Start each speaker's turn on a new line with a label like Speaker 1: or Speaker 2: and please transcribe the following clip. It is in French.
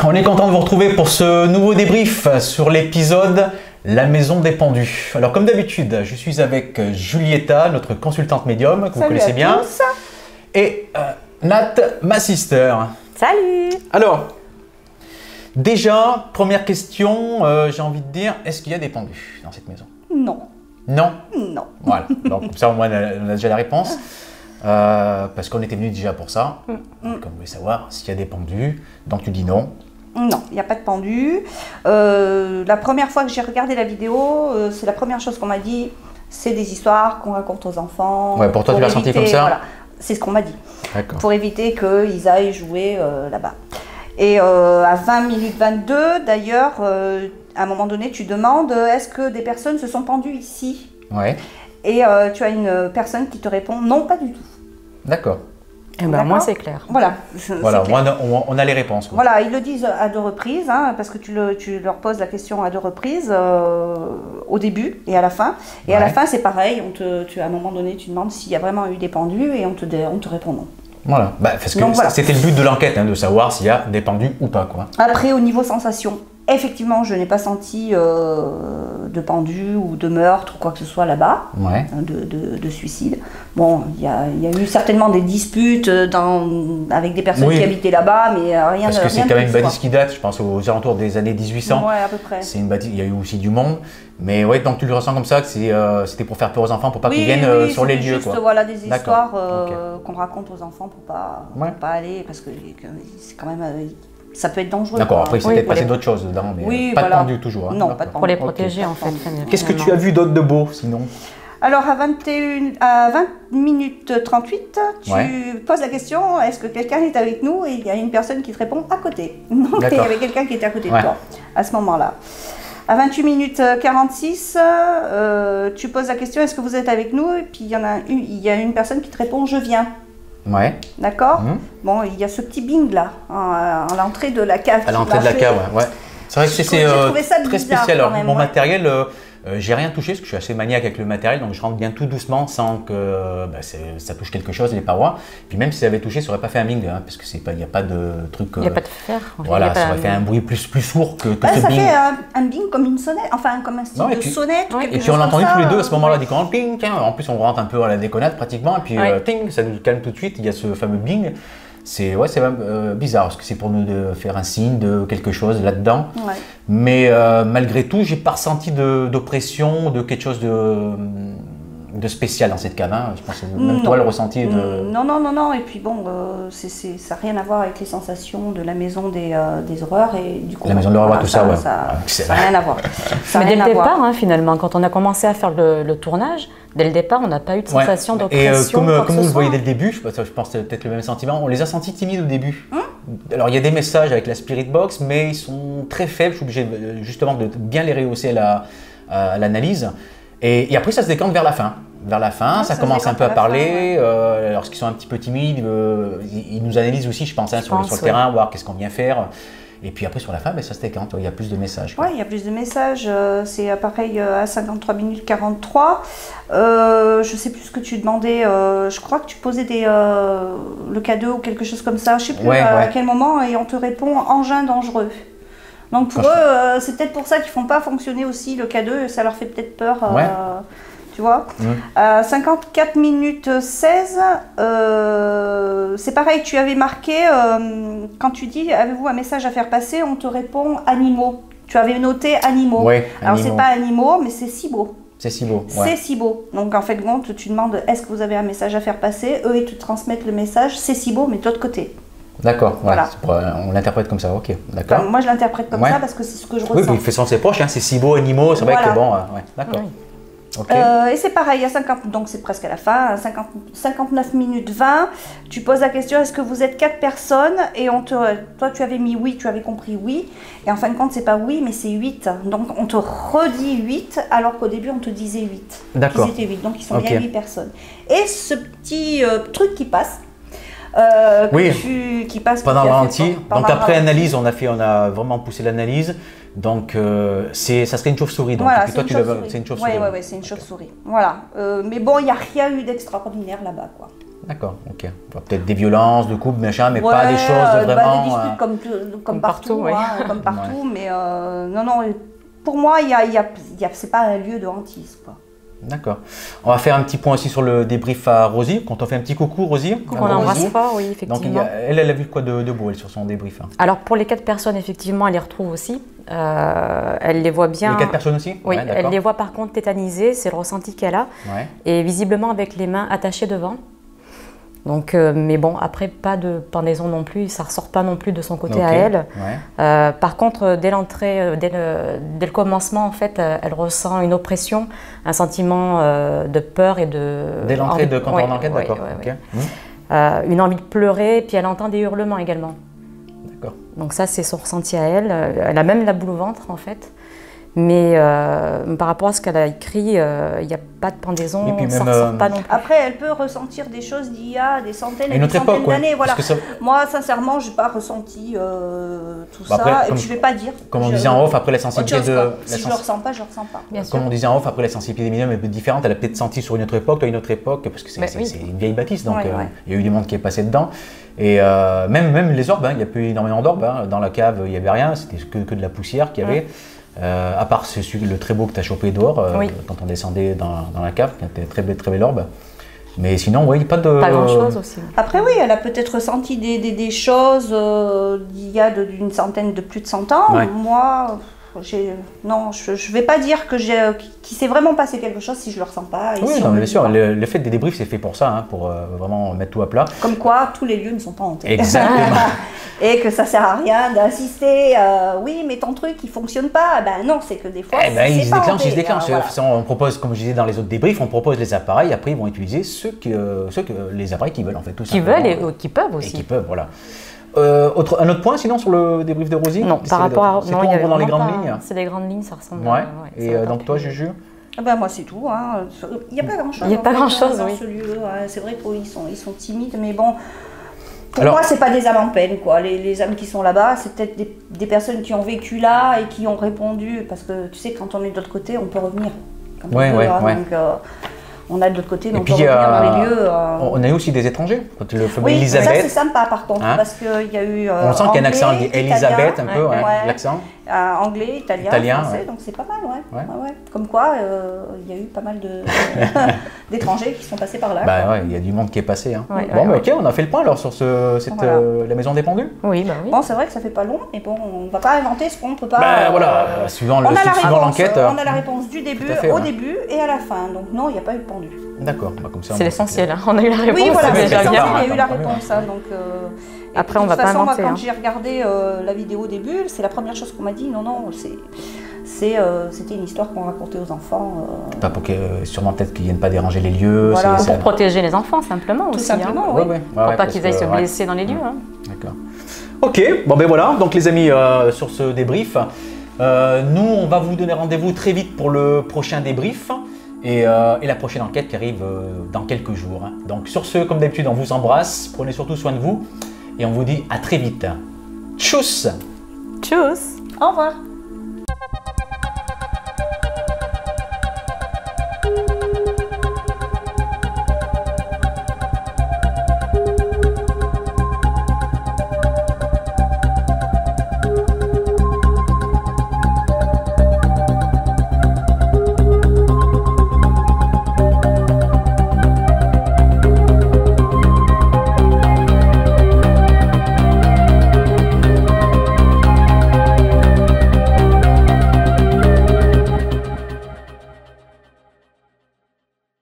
Speaker 1: on est content de vous retrouver pour ce nouveau débrief sur l'épisode La Maison des Pendus. Alors comme d'habitude, je suis avec Julieta, notre consultante médium, que vous connaissez bien. Et Nat, ma sister.
Speaker 2: Salut.
Speaker 1: Alors, déjà, première question, j'ai envie de dire, est-ce qu'il y a des pendus dans cette maison?
Speaker 2: Non.
Speaker 1: Non?
Speaker 2: Non.
Speaker 1: Voilà, donc comme ça au moins on a déjà la réponse. Parce qu'on était venu déjà pour ça. Donc on voulait savoir s'il y a des pendus. Donc tu dis non.
Speaker 2: Non, il n'y a pas de pendu. La première fois que j'ai regardé la vidéo, c'est la première chose qu'on m'a dit, c'est des histoires qu'on raconte aux enfants.
Speaker 1: Ouais, pour toi tu l'as senti comme ça?
Speaker 2: Voilà, c'est ce qu'on m'a dit.
Speaker 1: D'accord.
Speaker 2: Pour éviter qu'ils aillent jouer là-bas. Et à 20 minutes 22, d'ailleurs, à un moment donné, tu demandes, est-ce que des personnes se sont pendues ici?
Speaker 1: Ouais.
Speaker 2: Et tu as une personne qui te répond, non, pas du tout.
Speaker 1: D'accord.
Speaker 3: Eh ben, moi, c'est clair.
Speaker 2: Voilà.
Speaker 1: Voilà, on a les réponses. Quoi.
Speaker 2: Voilà, ils le disent à deux reprises, hein, parce que tu leur poses la question à deux reprises, au début et à la fin. Et à la fin, c'est pareil, à un moment donné, tu demandes s'il y a vraiment eu des pendus et on te répond non.
Speaker 1: Voilà, parce que voilà. C'était le but de l'enquête, hein, de savoir s'il y a des pendus ou pas. Quoi.
Speaker 2: Après, au niveau sensation, effectivement, je n'ai pas senti de pendu ou de meurtre ou quoi que ce soit là-bas, de suicide. Bon, il y a eu certainement des disputes avec des personnes qui habitaient là-bas, mais rien de.
Speaker 1: Parce que c'est quand même une bâtisse qui date, je pense, aux alentours des années 1800.
Speaker 2: Ouais, à peu près.
Speaker 1: C'est une bâtisse, il y a eu aussi du monde. Mais ouais, donc tu le ressens comme ça, que c'était pour faire peur aux enfants, pour pas qu'ils viennent sur les lieux.
Speaker 2: Juste, voilà, des histoires qu'on raconte aux enfants pour pas aller, parce que c'est quand même. Ça peut être dangereux.
Speaker 1: D'accord, après, il s'est peut-être passé d'autres choses dedans, mais pas de pendu toujours. Hein.
Speaker 2: Non, pas de pendu.
Speaker 3: Pour les protéger, en fait.
Speaker 1: Qu'est-ce que tu as vu d'autre de beau, sinon?
Speaker 2: Alors, à 20 minutes 38, tu poses la question, est-ce que quelqu'un est avec nous? Et il y a une personne qui te répond à côté. Donc, il y avait quelqu'un qui était à côté de toi, à ce moment-là. À 28 minutes 46, tu poses la question, est-ce que vous êtes avec nous? Et puis, il y a une personne qui te répond, je viens.
Speaker 1: Ouais.
Speaker 2: D'accord. Bon, il y a ce petit bing là, à l'entrée de la cave.
Speaker 1: À l'entrée de la cave, ouais. C'est vrai que c'est très spécial. Alors, mon matériel, j'ai rien touché parce que je suis assez maniaque avec le matériel, donc je rentre bien tout doucement sans que ça touche quelque chose, les parois. Puis même si ça avait touché, ça aurait pas fait un bing, hein, parce que il n'y a pas de truc.
Speaker 3: Il n'y a pas de fer.
Speaker 1: Voilà, ça aurait fait un bruit plus sourd que ce bing.
Speaker 2: Ça fait un bing comme une sonnette, enfin comme un style de sonnette.
Speaker 1: Et puis on l'a entendu tous les deux à ce moment-là, dit quand ping, tiens, en plus on rentre un peu à la déconnade pratiquement, et puis ting, ça nous calme tout de suite. Il y a ce fameux bing. C'est même bizarre parce que c'est pour nous de faire un signe de quelque chose là-dedans. Ouais. Mais malgré tout, j'ai pas ressenti d'oppression, de quelque chose de spécial dans cette cave. Hein. Je pense que même toi le ressenti de.
Speaker 2: Non. Et puis bon, ça n'a rien à voir avec les sensations de la maison des horreurs et du coup.
Speaker 1: La maison de l'horreur, tout ça, ouais.
Speaker 2: Ça n'a rien à voir.
Speaker 3: Mais dès le départ, hein, finalement, quand on a commencé à faire le tournage, dès le départ, on n'a pas eu de sensation d'oppression.
Speaker 1: Et comme vous le voyez dès le début, je pense que c'est peut-être le même sentiment, on les a sentis timides au début. Alors il y a des messages avec la Spirit Box, mais ils sont très faibles, je suis obligé justement de bien les rehausser à l'analyse. Et après ça se décante vers la fin. Vers la fin, ça commence un peu à parler, lorsqu'ils sont un petit peu timides, ils nous analysent aussi, je pense, sur le terrain, voir qu'est-ce qu'on vient faire. Et puis après sur la fin, ça se décante, il y a plus de messages.
Speaker 2: Oui, il y a plus de messages, c'est pareil à 53 minutes 43. Je ne sais plus ce que tu demandais, je crois que tu posais le cadeau ou quelque chose comme ça, je ne sais plus à quel moment, et on te répond engin dangereux. Donc pour eux, c'est peut-être pour ça qu'ils ne font pas fonctionner aussi le cadeau, ça leur fait peut-être peur. Tu vois, 54 minutes 16, c'est pareil, tu avais marqué, quand tu dis avez-vous un message à faire passer, on te répond animaux. Tu avais noté animaux.
Speaker 1: Oui,
Speaker 2: alors c'est pas animaux, mais c'est SIBO.
Speaker 1: C'est SIBO.
Speaker 2: C'est SIBO. Donc en fait, tu demandes est-ce que vous avez un message à faire passer, eux ils te transmettent le message, c'est SIBO, mais de l'autre côté.
Speaker 1: D'accord, voilà. On l'interprète comme ça, ok, d'accord.
Speaker 2: Enfin, moi je l'interprète comme ça parce que c'est ce que je ressens.
Speaker 1: Oui, puis il fait sens ses proches, hein, c'est SIBO, animaux, c'est vrai que bon, d'accord.
Speaker 2: Okay. Et c'est pareil, donc c'est presque à la fin, 59 minutes 20, tu poses la question, est-ce que vous êtes 4 personnes? Et toi tu avais mis oui, tu avais compris oui, et en fin de compte c'est pas oui, mais c'est 8. Donc on te redit 8, alors qu'au début on te disait 8.
Speaker 1: D'accord.
Speaker 2: Ils étaient 8, donc ils sont bien 8 personnes. Et ce petit truc qui passe, qui passe
Speaker 1: pendant le ralenti. Donc après analyse, on a vraiment poussé l'analyse. Donc ça serait une chauve-souris. Donc
Speaker 2: voilà,
Speaker 1: toi c'est une chauve-souris.
Speaker 2: Oui, c'est une chauve-souris. Voilà. Mais bon, il n'y a rien eu d'extraordinaire là-bas, quoi.
Speaker 1: D'accord, ok. Peut-être des violences, de coups, machin, mais pas des choses vraiment...
Speaker 2: des disputes comme partout, hein, comme partout, mais non, pour moi, c'est pas un lieu de hantise, quoi.
Speaker 1: D'accord. On va faire un petit point aussi sur le débrief à Rosie. Quand on fait un petit coucou, Rosie.
Speaker 3: On l'embrasse fort, oui, effectivement.
Speaker 1: Donc, elle a vu quoi de beau, elle, sur son débrief?
Speaker 3: Alors, pour les 4 personnes, effectivement, elle les retrouve aussi. Elle les voit bien.
Speaker 1: Les 4 personnes aussi?
Speaker 3: Oui, elle les voit par contre tétanisées, c'est le ressenti qu'elle a. Ouais. Et visiblement avec les mains attachées devant. Donc, mais bon, après, pas de pendaison non plus, ça ne ressort pas non plus de son côté à elle. Ouais. Par contre, dès l'entrée, dès le commencement, en fait, elle ressent une oppression, un sentiment de peur et de...
Speaker 1: Dès l'entrée quand on est en enquête, d'accord.
Speaker 3: Okay. Une envie de pleurer, puis elle entend des hurlements également.
Speaker 1: D'accord.
Speaker 3: Donc ça, c'est son ressenti à elle. Elle a même la boule au ventre, en fait. Mais par rapport à ce qu'elle a écrit, il n'y a pas de pendaison, ça ne ressort pas non plus.
Speaker 2: Après, elle peut ressentir des choses d'il y a des centaines et des centaines d'années. Voilà. Moi, sincèrement, je n'ai pas ressenti tout ça. Après, et puis, je ne vais pas dire.
Speaker 1: Comme on disait en off, après la sensibilité de...
Speaker 2: Si je ne le ressens pas, je ne le ressens pas.
Speaker 1: Comme on disait en off, après la sensibilité des médiums est différente. Elle a peut-être senti sur une autre époque, une autre époque, parce que c'est une vieille bâtisse. Donc, il y a eu du monde qui est passé dedans. Et même les orbes, il n'y a plus énormément d'orbes. Dans la cave, il n'y avait rien. C'était que de la poussière qu'il y avait. À part le très beau que tu as chopé dehors quand on descendait dans la cave, qui était très belle orbe. Mais sinon, oui, pas de...
Speaker 3: Pas grand-chose aussi.
Speaker 2: Après, oui, elle a peut-être ressenti des choses d'il y a plus de 100 ans. Ouais. Moi, non, je ne vais pas dire qu'il s'est vraiment passé quelque chose si je ne le ressens pas.
Speaker 1: Oui, non, bien sûr, le fait des débriefs, c'est fait pour ça, pour vraiment mettre tout à plat.
Speaker 2: Comme quoi, tous les lieux ne sont pas hantés.
Speaker 1: Exactement.
Speaker 2: Et que ça ne sert à rien d'insister, oui, mais ton truc, il ne fonctionne pas. Ben non, c'est que des fois,
Speaker 1: ils se déclenchent. Voilà. On propose, comme je disais dans les autres débriefs, on propose les appareils, après ils vont utiliser les appareils qu'ils veulent, en fait, tout
Speaker 3: simplement. Qui veulent et qui peuvent aussi.
Speaker 1: Et qui peuvent, voilà. Un autre point sinon sur le débrief de Rosie?
Speaker 3: Non, par rapport à...
Speaker 1: C'est tout dans les grandes lignes?
Speaker 3: C'est les grandes lignes, ça ressemble
Speaker 1: à... Et donc toi, Juju?
Speaker 2: Moi, c'est tout. Hein. Il n'y a pas grand-chose.
Speaker 3: Il n'y a pas grand-chose,
Speaker 2: dans ce lieu. C'est vrai qu'ils sont timides, mais bon... Pour moi, c'est pas des âmes en peine, quoi. Les âmes qui sont là-bas, c'est peut-être des personnes qui ont vécu là et qui ont répondu. Parce que tu sais, quand on est de l'autre côté, on peut revenir. Donc, on a de l'autre côté, donc on peut revenir dans les lieux.
Speaker 1: On a eu aussi des étrangers. Quand le fameux
Speaker 2: oui,
Speaker 1: Elisabeth.
Speaker 2: ça c'est sympa par contre, parce qu'il y a eu.
Speaker 1: On sent qu'il y a un accent Elisabeth, un peu, l'accent.
Speaker 2: Anglais, italien, français, donc c'est pas mal, ouais. Comme quoi, il y a eu pas mal d'étrangers qui sont passés par là.
Speaker 1: Il y a du monde qui est passé. Hein. Ok, on a fait le point alors sur la maison des pendus.
Speaker 3: Oui,
Speaker 2: Bon, c'est vrai que ça fait pas long, mais bon, on va pas inventer ce qu'on peut pas.
Speaker 1: Suivant l'enquête.
Speaker 2: On a la réponse du début, au début et à la fin. Donc non, il n'y a pas eu de pendu.
Speaker 1: D'accord, comme ça.
Speaker 3: C'est l'essentiel, on a eu la réponse.
Speaker 2: Oui, voilà, c'est l'essentiel, il y a eu la réponse.
Speaker 3: Après, on va pas inventer.
Speaker 2: Quand j'ai regardé la vidéo au début, c'est la première chose qu'on m'a dit. Non, c'était une histoire qu'on racontait aux enfants.
Speaker 1: Pas pour sûrement peut-être qu'ils viennent pas déranger les lieux.
Speaker 3: Voilà. Pour protéger les enfants simplement
Speaker 2: aussi.
Speaker 3: Tout
Speaker 2: simplement, oui.
Speaker 3: Pour pas qu'ils aillent se blesser dans les lieux.
Speaker 1: D'accord. Ok, bon ben voilà. Donc les amis, sur ce débrief, nous on va vous donner rendez-vous très vite pour le prochain débrief. Et la prochaine enquête qui arrive dans quelques jours. Donc sur ce, comme d'habitude, on vous embrasse, prenez surtout soin de vous et on vous dit à très vite. Tchuss!
Speaker 3: Tchuss!
Speaker 2: Au revoir!